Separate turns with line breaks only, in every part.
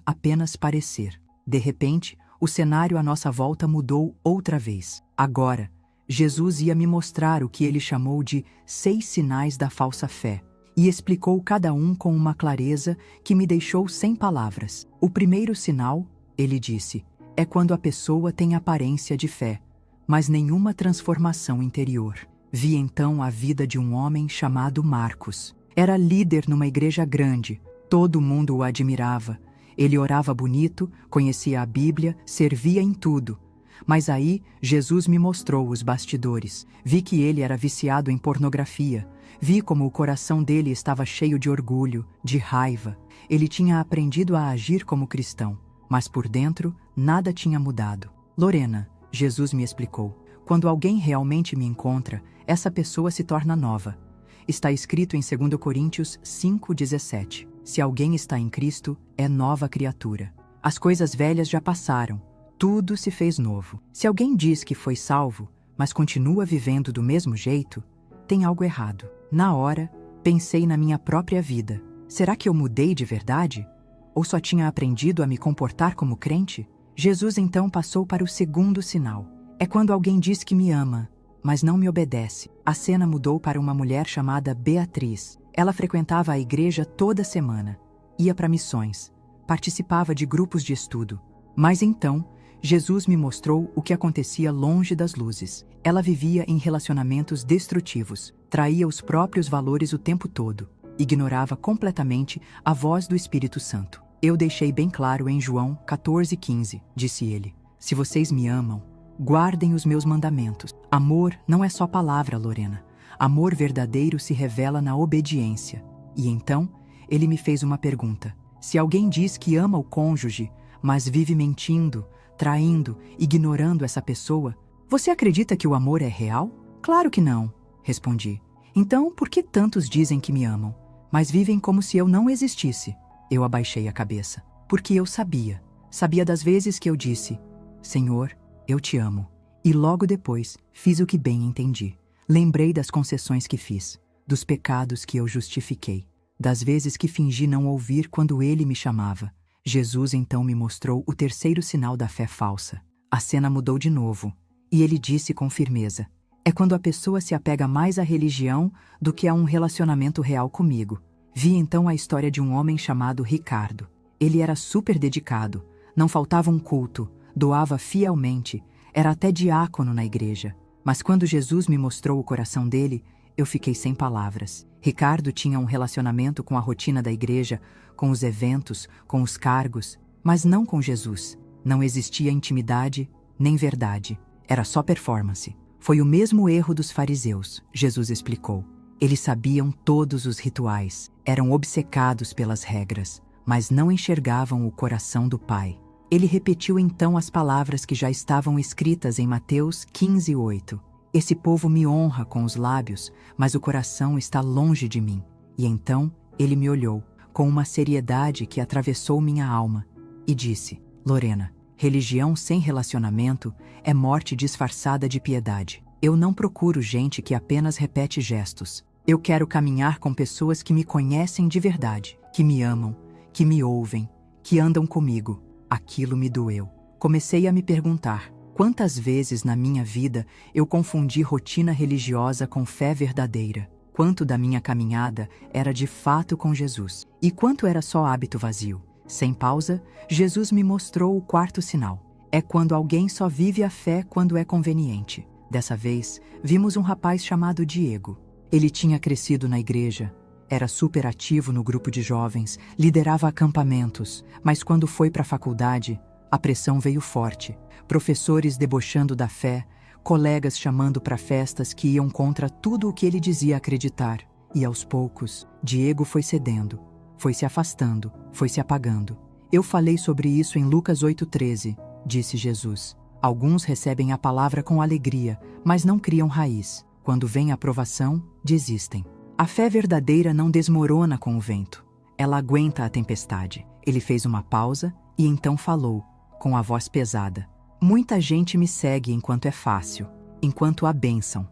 apenas parecer. De repente, o cenário à nossa volta mudou outra vez. Agora, Jesus ia me mostrar o que ele chamou de 6 sinais da falsa fé, e explicou cada um com uma clareza que me deixou sem palavras. O primeiro sinal, ele disse, é quando a pessoa tem aparência de fé, mas nenhuma transformação interior. Vi então a vida de um homem chamado Marcos. Era líder numa igreja grande, todo mundo o admirava. Ele orava bonito, conhecia a Bíblia, servia em tudo. Mas aí, Jesus me mostrou os bastidores. Vi que ele era viciado em pornografia. Vi como o coração dele estava cheio de orgulho, de raiva. Ele tinha aprendido a agir como cristão, mas por dentro, nada tinha mudado. Lorena, Jesus me explicou, quando alguém realmente me encontra, essa pessoa se torna nova. Está escrito em 2 Coríntios 5,17. Se alguém está em Cristo, é nova criatura. As coisas velhas já passaram. Tudo se fez novo. Se alguém diz que foi salvo, mas continua vivendo do mesmo jeito, tem algo errado. Na hora, pensei na minha própria vida. Será que eu mudei de verdade? Ou só tinha aprendido a me comportar como crente? Jesus então passou para o segundo sinal. É quando alguém diz que me ama, mas não me obedece. A cena mudou para uma mulher chamada Beatriz. Ela frequentava a igreja toda semana, ia para missões, participava de grupos de estudo. Mas então, Jesus me mostrou o que acontecia longe das luzes. Ela vivia em relacionamentos destrutivos, traía os próprios valores o tempo todo, ignorava completamente a voz do Espírito Santo. Eu deixei bem claro em João 14,15, disse ele, se vocês me amam, guardem os meus mandamentos. Amor não é só palavra, Lorena. Amor verdadeiro se revela na obediência. E então, ele me fez uma pergunta. Se alguém diz que ama o cônjuge, mas vive mentindo, traindo, ignorando essa pessoa, você acredita que o amor é real? Claro que não, respondi. Então, por que tantos dizem que me amam, mas vivem como se eu não existisse? Eu abaixei a cabeça, porque eu sabia. Sabia das vezes que eu disse, Senhor, eu te amo. E logo depois, fiz o que bem entendi. Lembrei das concessões que fiz, dos pecados que eu justifiquei, das vezes que fingi não ouvir quando ele me chamava. Jesus então me mostrou o terceiro sinal da fé falsa. A cena mudou de novo, e ele disse com firmeza, é quando a pessoa se apega mais à religião do que a um relacionamento real comigo. Vi então a história de um homem chamado Ricardo. Ele era super dedicado, não faltava um culto, doava fielmente, era até diácono na igreja. Mas quando Jesus me mostrou o coração dele, eu fiquei sem palavras. Ricardo tinha um relacionamento com a rotina da igreja, com os eventos, com os cargos, mas não com Jesus. Não existia intimidade, nem verdade. Era só performance. Foi o mesmo erro dos fariseus, Jesus explicou. Eles sabiam todos os rituais, eram obcecados pelas regras, mas não enxergavam o coração do Pai. Ele repetiu então as palavras que já estavam escritas em Mateus 15:8. Esse povo me honra com os lábios, mas o coração está longe de mim. E então ele me olhou, com uma seriedade que atravessou minha alma, e disse, Lorena, religião sem relacionamento é morte disfarçada de piedade. Eu não procuro gente que apenas repete gestos. Eu quero caminhar com pessoas que me conhecem de verdade, que me amam, que me ouvem, que andam comigo. Aquilo me doeu. Comecei a me perguntar, quantas vezes na minha vida eu confundi rotina religiosa com fé verdadeira? Quanto da minha caminhada era de fato com Jesus? E quanto era só hábito vazio? Sem pausa, Jesus me mostrou o quarto sinal. É quando alguém só vive a fé quando é conveniente. Dessa vez, vimos um rapaz chamado Diego. Ele tinha crescido na igreja, era super ativo no grupo de jovens, liderava acampamentos, mas quando foi para a faculdade, a pressão veio forte. Professores debochando da fé, colegas chamando para festas que iam contra tudo o que ele dizia acreditar. E aos poucos, Diego foi cedendo, foi se afastando, foi se apagando. Eu falei sobre isso em Lucas 8,13, disse Jesus. Alguns recebem a palavra com alegria, mas não criam raiz. Quando vem a aprovação, desistem. A fé verdadeira não desmorona com o vento. Ela aguenta a tempestade. Ele fez uma pausa e então falou, com a voz pesada. Muita gente me segue enquanto é fácil, enquanto há bênção,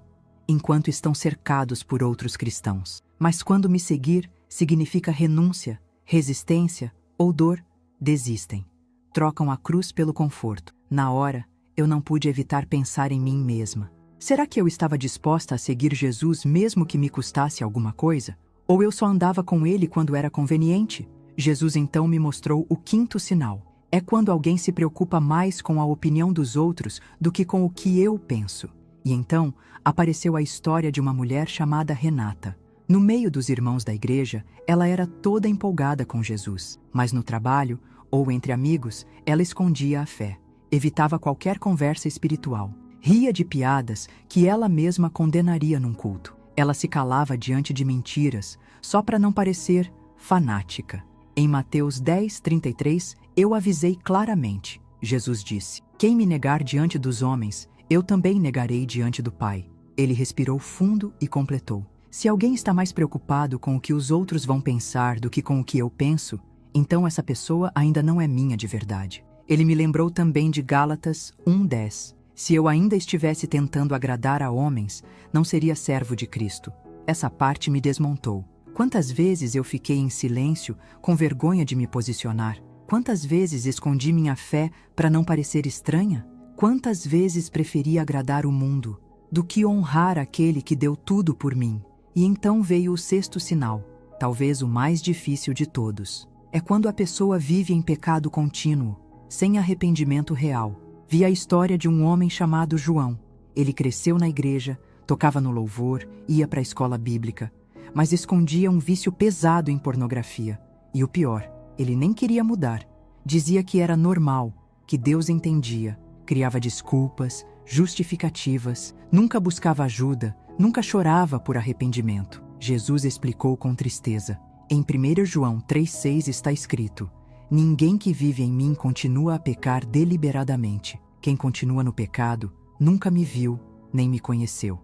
enquanto estão cercados por outros cristãos. Mas quando me seguir, significa renúncia, resistência ou dor, desistem. Trocam a cruz pelo conforto. Na hora, eu não pude evitar pensar em mim mesma. Será que eu estava disposta a seguir Jesus mesmo que me custasse alguma coisa? Ou eu só andava com ele quando era conveniente? Jesus então me mostrou o quinto sinal. É quando alguém se preocupa mais com a opinião dos outros do que com o que eu penso. E então, apareceu a história de uma mulher chamada Renata. No meio dos irmãos da igreja, ela era toda empolgada com Jesus. Mas no trabalho, ou entre amigos, ela escondia a fé. Evitava qualquer conversa espiritual. Ria de piadas que ela mesma condenaria num culto. Ela se calava diante de mentiras, só para não parecer fanática. Em Mateus 10:33, eu avisei claramente. Jesus disse: "Quem me negar diante dos homens, eu também negarei diante do Pai." Ele respirou fundo e completou: "Se alguém está mais preocupado com o que os outros vão pensar do que com o que eu penso, então essa pessoa ainda não é minha de verdade." Ele me lembrou também de Gálatas 1:10. Se eu ainda estivesse tentando agradar a homens, não seria servo de Cristo. Essa parte me desmontou. Quantas vezes eu fiquei em silêncio, com vergonha de me posicionar? Quantas vezes escondi minha fé para não parecer estranha? Quantas vezes preferi agradar o mundo do que honrar aquele que deu tudo por mim? E então veio o sexto sinal, talvez o mais difícil de todos. É quando a pessoa vive em pecado contínuo, sem arrependimento real. Vi a história de um homem chamado João. Ele cresceu na igreja, tocava no louvor, ia para a escola bíblica, mas escondia um vício pesado em pornografia. E o pior, ele nem queria mudar. Dizia que era normal, que Deus entendia. Criava desculpas, justificativas, nunca buscava ajuda, nunca chorava por arrependimento. Jesus explicou com tristeza. Em 1 João 3,6 está escrito: "Ninguém que vive em mim continua a pecar deliberadamente. Quem continua no pecado nunca me viu, nem me conheceu."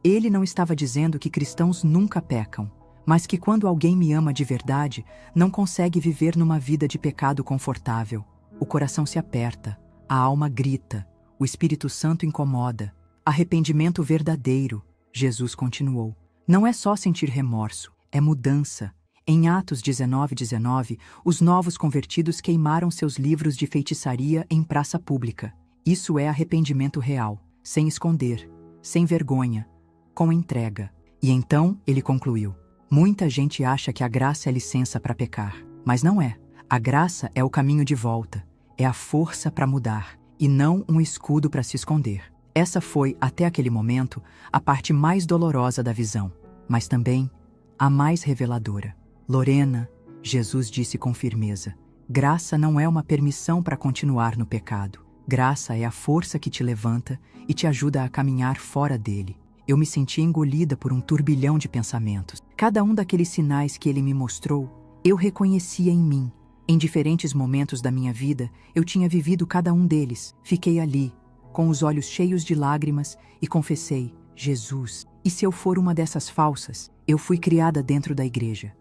Ele não estava dizendo que cristãos nunca pecam, mas que quando alguém me ama de verdade, não consegue viver numa vida de pecado confortável. O coração se aperta, a alma grita, o Espírito Santo incomoda. Arrependimento verdadeiro, Jesus continuou, não é só sentir remorso, é mudança. Em Atos 19:19, os novos convertidos queimaram seus livros de feitiçaria em praça pública. Isso é arrependimento real, sem esconder, sem vergonha, com entrega. E então ele concluiu: muita gente acha que a graça é licença para pecar, mas não é. A graça é o caminho de volta, é a força para mudar, e não um escudo para se esconder. Essa foi, até aquele momento, a parte mais dolorosa da visão, mas também a mais reveladora. Lorena, Jesus disse com firmeza, graça não é uma permissão para continuar no pecado. Graça é a força que te levanta e te ajuda a caminhar fora dele. Eu me senti engolida por um turbilhão de pensamentos. Cada um daqueles sinais que ele me mostrou, eu reconhecia em mim. Em diferentes momentos da minha vida, eu tinha vivido cada um deles. Fiquei ali, com os olhos cheios de lágrimas, e confessei: Jesus, e se eu for uma dessas falsas? Eu fui criada dentro da igreja.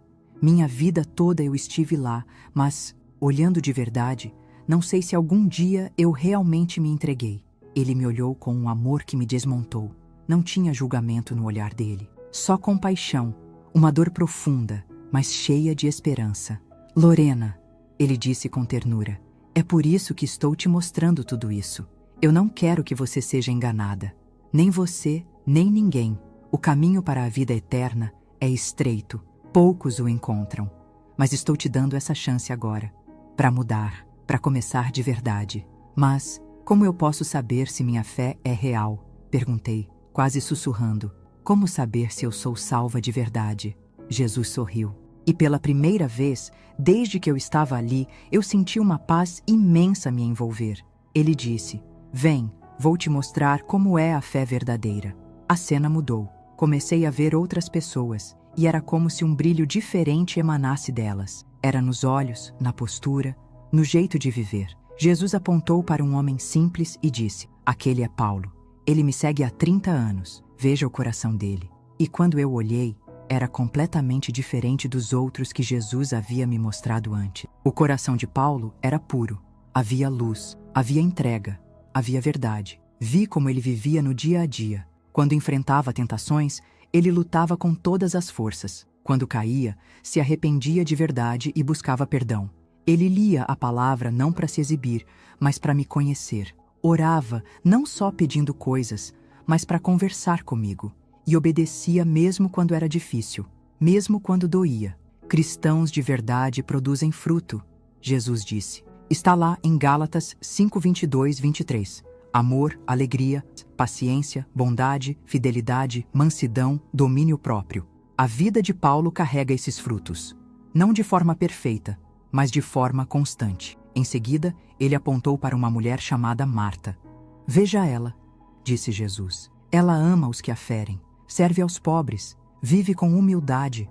Minha vida toda eu estive lá, mas, olhando de verdade, não sei se algum dia eu realmente me entreguei. Ele me olhou com um amor que me desmontou. Não tinha julgamento no olhar dele, só compaixão, uma dor profunda, mas cheia de esperança. Lorena, ele disse com ternura, é por isso que estou te mostrando tudo isso. Eu não quero que você seja enganada. Nem você, nem ninguém. O caminho para a vida eterna é estreito. Poucos o encontram. Mas estou te dando essa chance agora, para mudar, para começar de verdade. Mas, como eu posso saber se minha fé é real? Perguntei, quase sussurrando. Como saber se eu sou salva de verdade? Jesus sorriu. E pela primeira vez, desde que eu estava ali, eu senti uma paz imensa me envolver. Ele disse, vem, vou te mostrar como é a fé verdadeira. A cena mudou. Comecei a ver outras pessoas, e era como se um brilho diferente emanasse delas. Era nos olhos, na postura, no jeito de viver. Jesus apontou para um homem simples e disse, aquele é Paulo. Ele me segue há 30 anos. Veja o coração dele. E quando eu olhei, era completamente diferente dos outros que Jesus havia me mostrado antes. O coração de Paulo era puro. Havia luz, havia entrega, havia verdade. Vi como ele vivia no dia a dia. Quando enfrentava tentações, ele lutava com todas as forças. Quando caía, se arrependia de verdade e buscava perdão. Ele lia a palavra não para se exibir, mas para me conhecer. Orava, não só pedindo coisas, mas para conversar comigo. E obedecia mesmo quando era difícil, mesmo quando doía. Cristãos de verdade produzem fruto, Jesus disse. Está lá em Gálatas 5:22, 23. Amor, alegria, paciência, bondade, fidelidade, mansidão, domínio próprio. A vida de Paulo carrega esses frutos. Não de forma perfeita, mas de forma constante. Em seguida, ele apontou para uma mulher chamada Marta. Veja ela, disse Jesus. Ela ama os que a ferem, serve aos pobres, vive com humildade.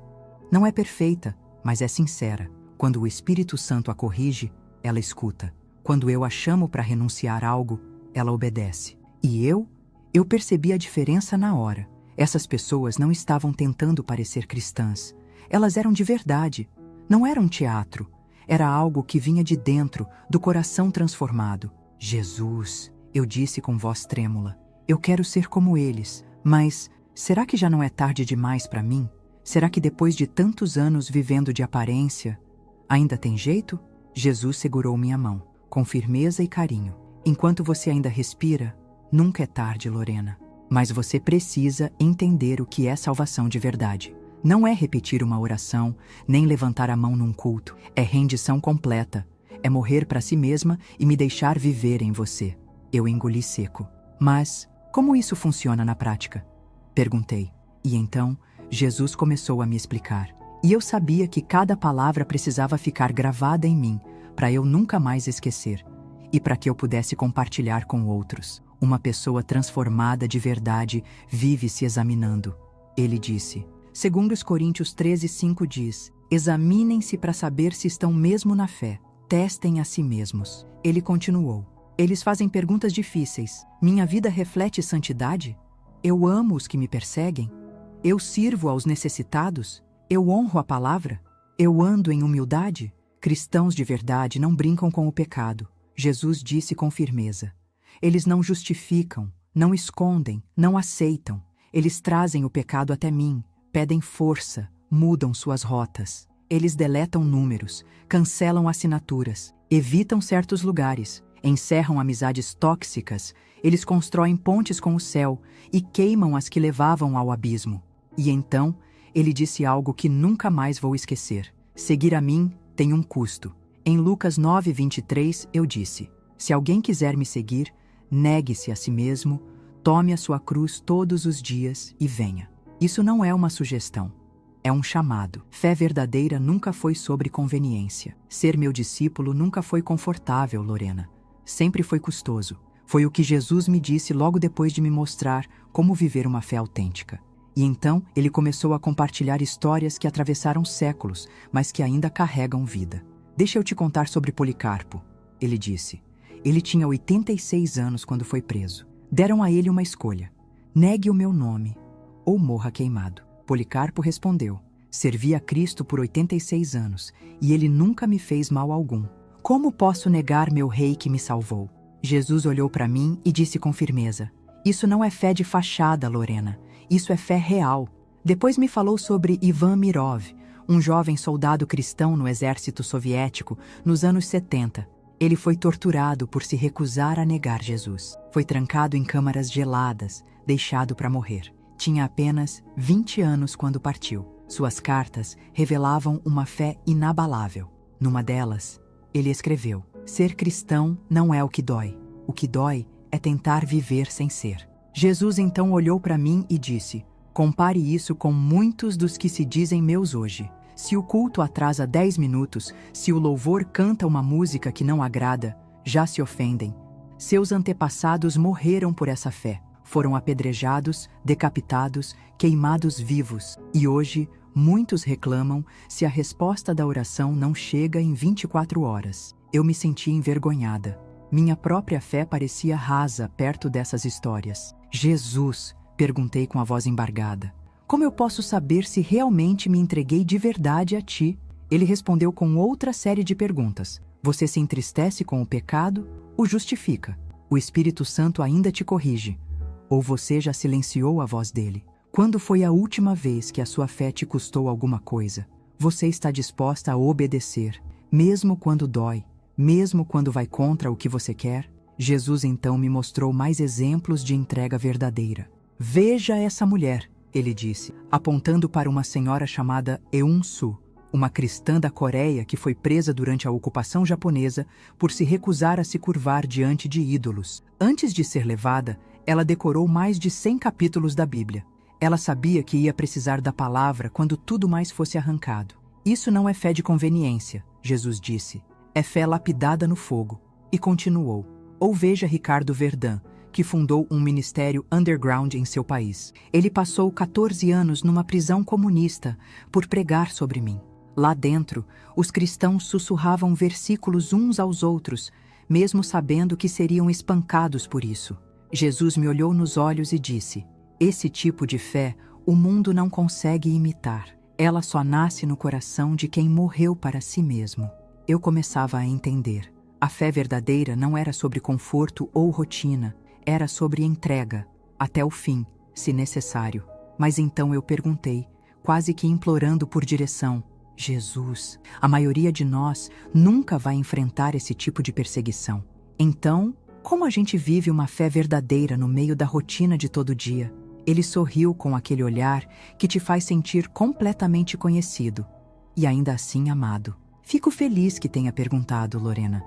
Não é perfeita, mas é sincera. Quando o Espírito Santo a corrige, ela escuta. Quando eu a chamo para renunciar a algo, ela obedece. E eu percebi a diferença na hora. Essas pessoas não estavam tentando parecer cristãs. Elas eram de verdade. Não era um teatro. Era algo que vinha de dentro, do coração transformado. Jesus, eu disse com voz trêmula. Eu quero ser como eles, mas será que já não é tarde demais para mim? Será que depois de tantos anos vivendo de aparência, ainda tem jeito? Jesus segurou minha mão, com firmeza e carinho. Enquanto você ainda respira, nunca é tarde, Lorena. Mas você precisa entender o que é salvação de verdade. Não é repetir uma oração, nem levantar a mão num culto. É rendição completa. É morrer para si mesma e me deixar viver em você. Eu engoli seco. Mas como isso funciona na prática? Perguntei. E então, Jesus começou a me explicar. E eu sabia que cada palavra precisava ficar gravada em mim, para eu nunca mais esquecer. E para que eu pudesse compartilhar com outros. Uma pessoa transformada de verdade vive se examinando. Ele disse. Segundo os Coríntios 13:5 diz, examinem-se para saber se estão mesmo na fé. Testem a si mesmos. Ele continuou. Eles fazem perguntas difíceis. Minha vida reflete santidade? Eu amo os que me perseguem? Eu sirvo aos necessitados? Eu honro a palavra? Eu ando em humildade? Cristãos de verdade não brincam com o pecado. Jesus disse com firmeza. Eles não justificam, não escondem, não aceitam. Eles trazem o pecado até mim. Pedem força, mudam suas rotas. Eles deletam números, cancelam assinaturas, evitam certos lugares, encerram amizades tóxicas, eles constroem pontes com o céu e queimam as que levavam ao abismo. E então, ele disse algo que nunca mais vou esquecer. Seguir a mim tem um custo. Em Lucas 9:23, eu disse, se alguém quiser me seguir, negue-se a si mesmo, tome a sua cruz todos os dias e venha. Isso não é uma sugestão, é um chamado. Fé verdadeira nunca foi sobre conveniência. Ser meu discípulo nunca foi confortável, Lorena. Sempre foi custoso. Foi o que Jesus me disse logo depois de me mostrar como viver uma fé autêntica. E então ele começou a compartilhar histórias que atravessaram séculos, mas que ainda carregam vida. Deixa eu te contar sobre Policarpo, ele disse. Ele tinha 86 anos quando foi preso. Deram a ele uma escolha. Negue o meu nome ou morra queimado. Policarpo respondeu, servi a Cristo por 86 anos, e ele nunca me fez mal algum. Como posso negar meu rei que me salvou? Jesus olhou para mim e disse com firmeza, isso não é fé de fachada, Lorena, isso é fé real. Depois me falou sobre Ivan Mirov, um jovem soldado cristão no exército soviético nos anos 70. Ele foi torturado por se recusar a negar Jesus. Foi trancado em câmaras geladas, deixado para morrer. Tinha apenas 20 anos quando partiu. Suas cartas revelavam uma fé inabalável. Numa delas, ele escreveu, ser cristão não é o que dói. O que dói é tentar viver sem ser. Jesus então olhou para mim e disse, compare isso com muitos dos que se dizem meus hoje. Se o culto atrasa 10 minutos, se o louvor canta uma música que não agrada, já se ofendem. Seus antepassados morreram por essa fé. Foram apedrejados, decapitados, queimados vivos. E hoje, muitos reclamam se a resposta da oração não chega em 24 horas. Eu me senti envergonhada. Minha própria fé parecia rasa perto dessas histórias. Jesus, perguntei com a voz embargada, como eu posso saber se realmente me entreguei de verdade a ti? Ele respondeu com outra série de perguntas. Você se entristece com o pecado? O justifica. O Espírito Santo ainda te corrige. Ou você já silenciou a voz dele? Quando foi a última vez que a sua fé te custou alguma coisa? Você está disposta a obedecer, mesmo quando dói, mesmo quando vai contra o que você quer? Jesus então me mostrou mais exemplos de entrega verdadeira. Veja essa mulher, ele disse, apontando para uma senhora chamada Eun-soo, uma cristã da Coreia que foi presa durante a ocupação japonesa por se recusar a se curvar diante de ídolos. Antes de ser levada, ela decorou mais de 100 capítulos da Bíblia. Ela sabia que ia precisar da palavra quando tudo mais fosse arrancado. Isso não é fé de conveniência, Jesus disse. É fé lapidada no fogo. E continuou. Ou veja Ricardo Verdun, que fundou um ministério underground em seu país. Ele passou 14 anos numa prisão comunista por pregar sobre mim. Lá dentro, os cristãos sussurravam versículos uns aos outros, mesmo sabendo que seriam espancados por isso. Jesus me olhou nos olhos e disse: esse tipo de fé o mundo não consegue imitar. Ela só nasce no coração de quem morreu para si mesmo. Eu começava a entender. A fé verdadeira não era sobre conforto ou rotina, era sobre entrega, até o fim, se necessário. Mas então eu perguntei, quase que implorando por direção: Jesus, a maioria de nós nunca vai enfrentar esse tipo de perseguição. Então, como a gente vive uma fé verdadeira no meio da rotina de todo dia? Ele sorriu com aquele olhar que te faz sentir completamente conhecido e ainda assim amado. Fico feliz que tenha perguntado, Lorena.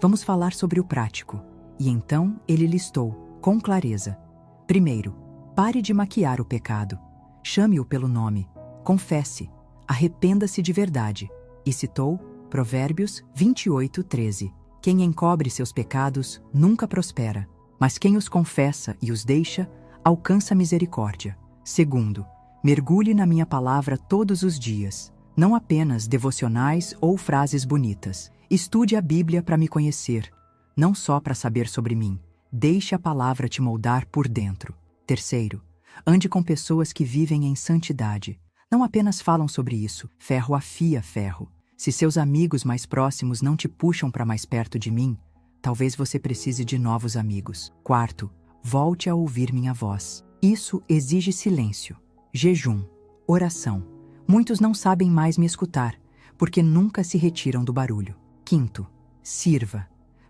Vamos falar sobre o prático. E então ele listou, com clareza. Primeiro, pare de maquiar o pecado. Chame-o pelo nome. Confesse. Arrependa-se de verdade. E citou Provérbios 28:13. Quem encobre seus pecados nunca prospera, mas quem os confessa e os deixa, alcança misericórdia. Segundo, mergulhe na minha palavra todos os dias, não apenas devocionais ou frases bonitas. Estude a Bíblia para me conhecer, não só para saber sobre mim. Deixe a palavra te moldar por dentro. Terceiro, ande com pessoas que vivem em santidade. Não apenas falam sobre isso, ferro afia ferro. Se seus amigos mais próximos não te puxam para mais perto de mim, talvez você precise de novos amigos. Quarto, volte a ouvir minha voz. Isso exige silêncio, jejum, oração. Muitos não sabem mais me escutar, porque nunca se retiram do barulho. Quinto, sirva.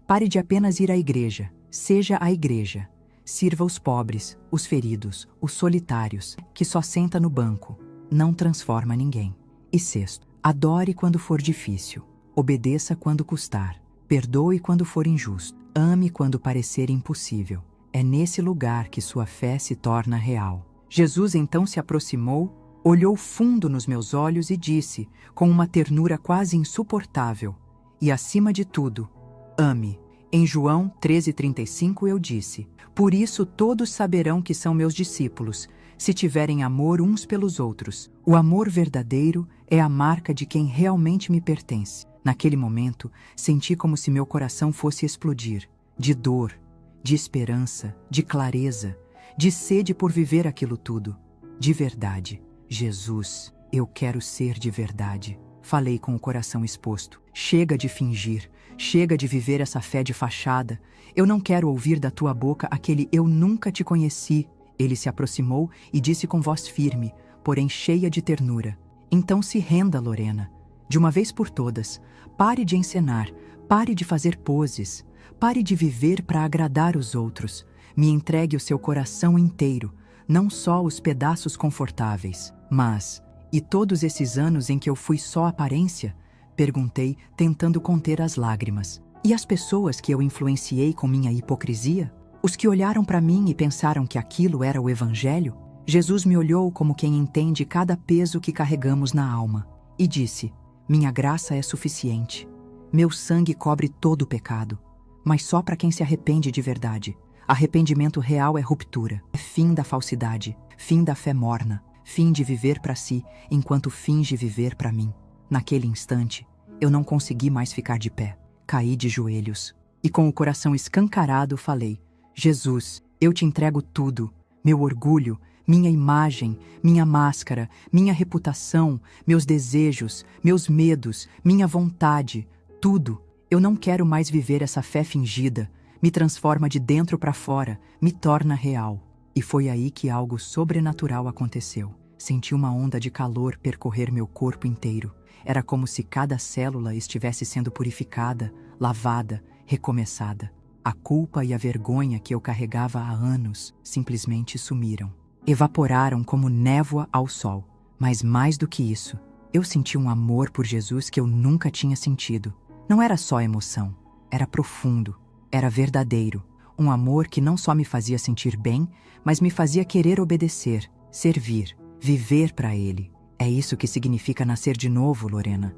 Pare de apenas ir à igreja, seja a igreja. Sirva os pobres, os feridos, os solitários, que só senta no banco. Não transforma ninguém. E sexto, adore quando for difícil. Obedeça quando custar. Perdoe quando for injusto. Ame quando parecer impossível. É nesse lugar que sua fé se torna real. Jesus então se aproximou, olhou fundo nos meus olhos e disse, com uma ternura quase insuportável: e acima de tudo, ame. Em João 13:35 eu disse: por isso todos saberão que são meus discípulos, se tiverem amor uns pelos outros. O amor verdadeiro é a marca de quem realmente me pertence. Naquele momento, senti como se meu coração fosse explodir, de dor, de esperança, de clareza, de sede por viver aquilo tudo. De verdade. Jesus, eu quero ser de verdade. Falei com o coração exposto. Chega de fingir, chega de viver essa fé de fachada. Eu não quero ouvir da tua boca aquele "eu nunca te conheci". Ele se aproximou e disse com voz firme, porém cheia de ternura: então se renda, Lorena. De uma vez por todas, pare de encenar, pare de fazer poses, pare de viver para agradar os outros. Me entregue o seu coração inteiro, não só os pedaços confortáveis. Mas, e todos esses anos em que eu fui só aparência? Perguntei, tentando conter as lágrimas. E as pessoas que eu influenciei com minha hipocrisia? Os que olharam para mim e pensaram que aquilo era o Evangelho? Jesus me olhou como quem entende cada peso que carregamos na alma, e disse: minha graça é suficiente. Meu sangue cobre todo o pecado, mas só para quem se arrepende de verdade. Arrependimento real é ruptura, é fim da falsidade, fim da fé morna, fim de viver para si enquanto finge viver para mim. Naquele instante, eu não consegui mais ficar de pé. Caí de joelhos e com o coração escancarado falei: Jesus, eu te entrego tudo, meu orgulho, minha imagem, minha máscara, minha reputação, meus desejos, meus medos, minha vontade, tudo. Eu não quero mais viver essa fé fingida. Me transforma de dentro para fora, me torna real. E foi aí que algo sobrenatural aconteceu. Senti uma onda de calor percorrer meu corpo inteiro. Era como se cada célula estivesse sendo purificada, lavada, recomeçada. A culpa e a vergonha que eu carregava há anos simplesmente sumiram. Evaporaram como névoa ao sol. Mas mais do que isso, eu senti um amor por Jesus que eu nunca tinha sentido. Não era só emoção, era profundo, era verdadeiro. Um amor que não só me fazia sentir bem, mas me fazia querer obedecer, servir, viver para Ele. É isso que significa nascer de novo, Lorena.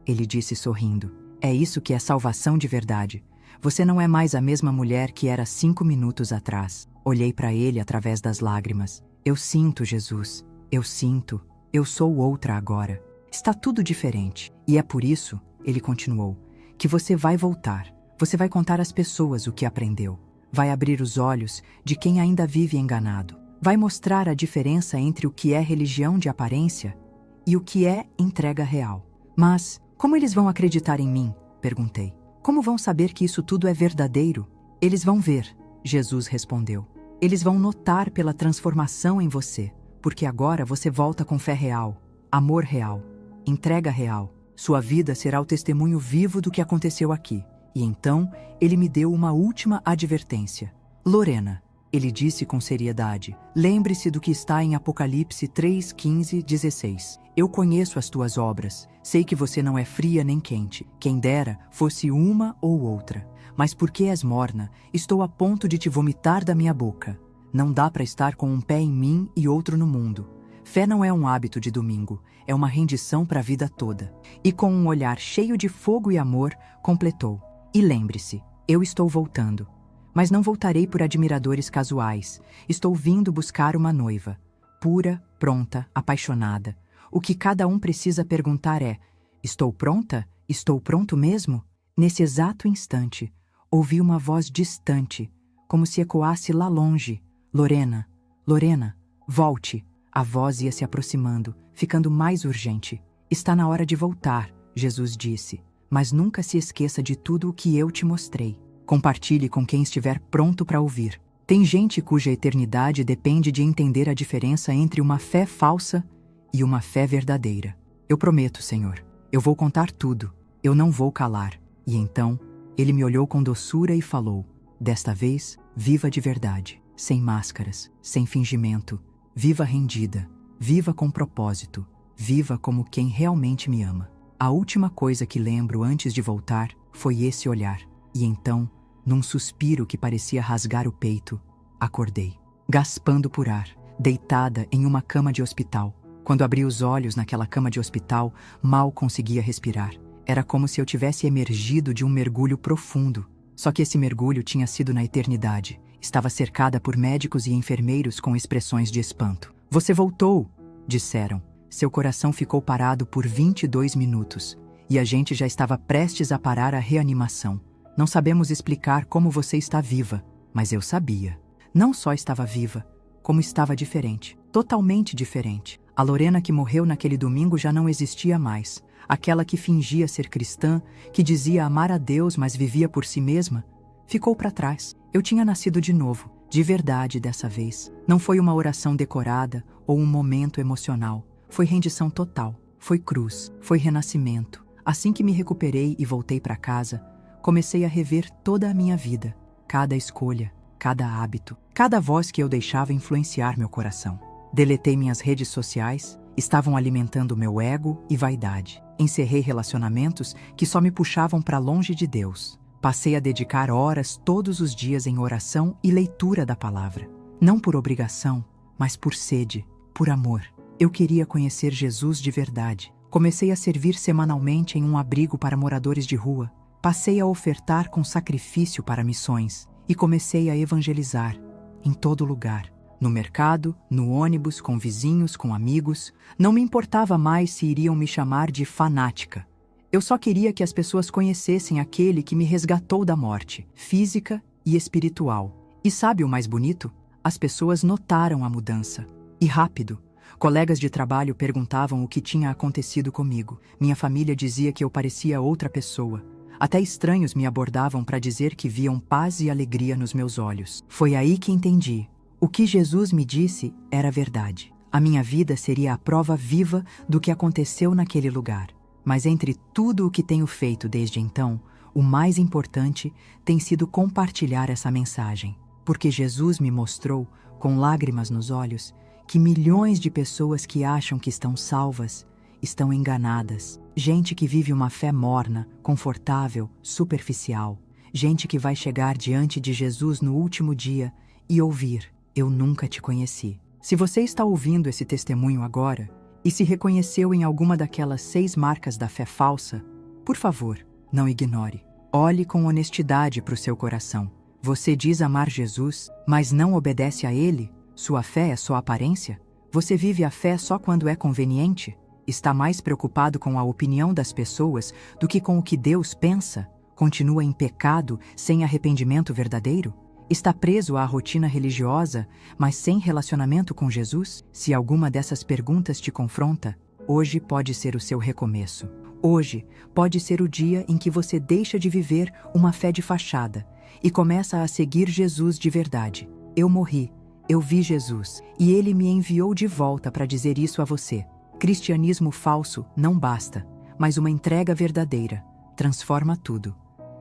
Ele disse sorrindo. É isso que é salvação de verdade. Você não é mais a mesma mulher que era 5 minutos atrás. Olhei para ele através das lágrimas. Eu sinto, Jesus. Eu sinto. Eu sou outra agora. Está tudo diferente. E é por isso, ele continuou, que você vai voltar. Você vai contar às pessoas o que aprendeu. Vai abrir os olhos de quem ainda vive enganado. Vai mostrar a diferença entre o que é religião de aparência e o que é entrega real. Mas como eles vão acreditar em mim? Perguntei. Como vão saber que isso tudo é verdadeiro? Eles vão ver, Jesus respondeu. Eles vão notar pela transformação em você, porque agora você volta com fé real, amor real, entrega real. Sua vida será o testemunho vivo do que aconteceu aqui. E então, ele me deu uma última advertência. Lorena, ele disse com seriedade, lembre-se do que está em Apocalipse 3, 15, 16. Eu conheço as tuas obras, sei que você não é fria nem quente, quem dera fosse uma ou outra. Mas porque és morna, estou a ponto de te vomitar da minha boca. Não dá para estar com um pé em mim e outro no mundo. Fé não é um hábito de domingo, é uma rendição para a vida toda. E com um olhar cheio de fogo e amor, completou. E lembre-se, eu estou voltando. Mas não voltarei por admiradores casuais. Estou vindo buscar uma noiva. Pura, pronta, apaixonada. O que cada um precisa perguntar é: estou pronta? Estou pronto mesmo? Nesse exato instante, ouvi uma voz distante, como se ecoasse lá longe. Lorena, Lorena, volte. A voz ia se aproximando, ficando mais urgente. Está na hora de voltar, Jesus disse. Mas nunca se esqueça de tudo o que eu te mostrei. Compartilhe com quem estiver pronto para ouvir. Tem gente cuja eternidade depende de entender a diferença entre uma fé falsa e uma fé verdadeira. Eu prometo, Senhor, eu vou contar tudo, eu não vou calar. E então, ele me olhou com doçura e falou, desta vez, viva de verdade, sem máscaras, sem fingimento, viva rendida, viva com propósito, viva como quem realmente me ama. A última coisa que lembro antes de voltar foi esse olhar. E então, num suspiro que parecia rasgar o peito, acordei, gaspando por ar, deitada em uma cama de hospital. Quando abri os olhos naquela cama de hospital, mal conseguia respirar. Era como se eu tivesse emergido de um mergulho profundo. Só que esse mergulho tinha sido na eternidade. Estava cercada por médicos e enfermeiros com expressões de espanto. Você voltou, disseram. Seu coração ficou parado por 22 minutos. E a gente já estava prestes a parar a reanimação. Não sabemos explicar como você está viva, mas eu sabia. Não só estava viva, como estava diferente. Totalmente diferente. A Lorena que morreu naquele domingo já não existia mais. Aquela que fingia ser cristã, que dizia amar a Deus, mas vivia por si mesma, ficou para trás. Eu tinha nascido de novo, de verdade dessa vez. Não foi uma oração decorada ou um momento emocional. Foi rendição total. Foi cruz. Foi renascimento. Assim que me recuperei e voltei para casa, comecei a rever toda a minha vida. Cada escolha, cada hábito, cada voz que eu deixava influenciar meu coração. Deletei minhas redes sociais, estavam alimentando meu ego e vaidade. Encerrei relacionamentos que só me puxavam para longe de Deus. Passei a dedicar horas todos os dias em oração e leitura da palavra. Não por obrigação, mas por sede, por amor. Eu queria conhecer Jesus de verdade. Comecei a servir semanalmente em um abrigo para moradores de rua. Passei a ofertar com sacrifício para missões. E comecei a evangelizar, em todo lugar. No mercado, no ônibus, com vizinhos, com amigos. Não me importava mais se iriam me chamar de fanática. Eu só queria que as pessoas conhecessem aquele que me resgatou da morte, física e espiritual. E sabe o mais bonito? As pessoas notaram a mudança. E rápido. Colegas de trabalho perguntavam o que tinha acontecido comigo. Minha família dizia que eu parecia outra pessoa. Até estranhos me abordavam para dizer que viam paz e alegria nos meus olhos. Foi aí que entendi. O que Jesus me disse era verdade. A minha vida seria a prova viva do que aconteceu naquele lugar. Mas entre tudo o que tenho feito desde então, o mais importante tem sido compartilhar essa mensagem, porque Jesus me mostrou, com lágrimas nos olhos, que milhões de pessoas que acham que estão salvas estão enganadas. Gente que vive uma fé morna, confortável, superficial. Gente que vai chegar diante de Jesus no último dia e ouvir: "Eu nunca te conheci". Se você está ouvindo esse testemunho agora e se reconheceu em alguma daquelas 6 marcas da fé falsa, por favor, não ignore. Olhe com honestidade para o seu coração. Você diz amar Jesus, mas não obedece a Ele? Sua fé é só aparência? Você vive a fé só quando é conveniente? Está mais preocupado com a opinião das pessoas do que com o que Deus pensa? Continua em pecado sem arrependimento verdadeiro? Está preso à rotina religiosa, mas sem relacionamento com Jesus? Se alguma dessas perguntas te confronta, hoje pode ser o seu recomeço. Hoje pode ser o dia em que você deixa de viver uma fé de fachada e começa a seguir Jesus de verdade. Eu morri, eu vi Jesus, e Ele me enviou de volta para dizer isso a você. Cristianismo falso não basta, mas uma entrega verdadeira transforma tudo.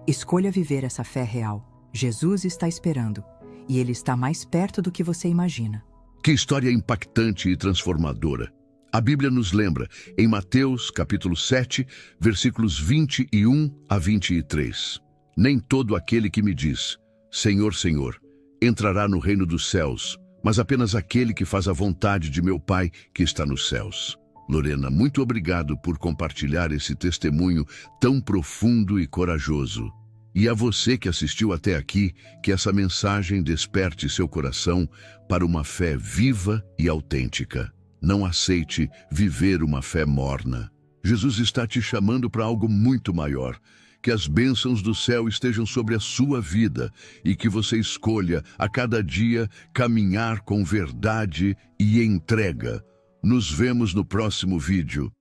Escolha viver essa fé real. Jesus está esperando, e Ele está mais perto do que você imagina.
Que história impactante e transformadora. A Bíblia nos lembra, em Mateus, capítulo 7, versículos 21 a 23. Nem todo aquele que me diz, Senhor, Senhor, entrará no reino dos céus, mas apenas aquele que faz a vontade de meu Pai que está nos céus. Lorena, muito obrigado por compartilhar esse testemunho tão profundo e corajoso. E a você que assistiu até aqui, que essa mensagem desperte seu coração para uma fé viva e autêntica. Não aceite viver uma fé morna. Jesus está te chamando para algo muito maior. Que as bênçãos do céu estejam sobre a sua vida e que você escolha a cada dia caminhar com verdade e entrega. Nos vemos no próximo vídeo.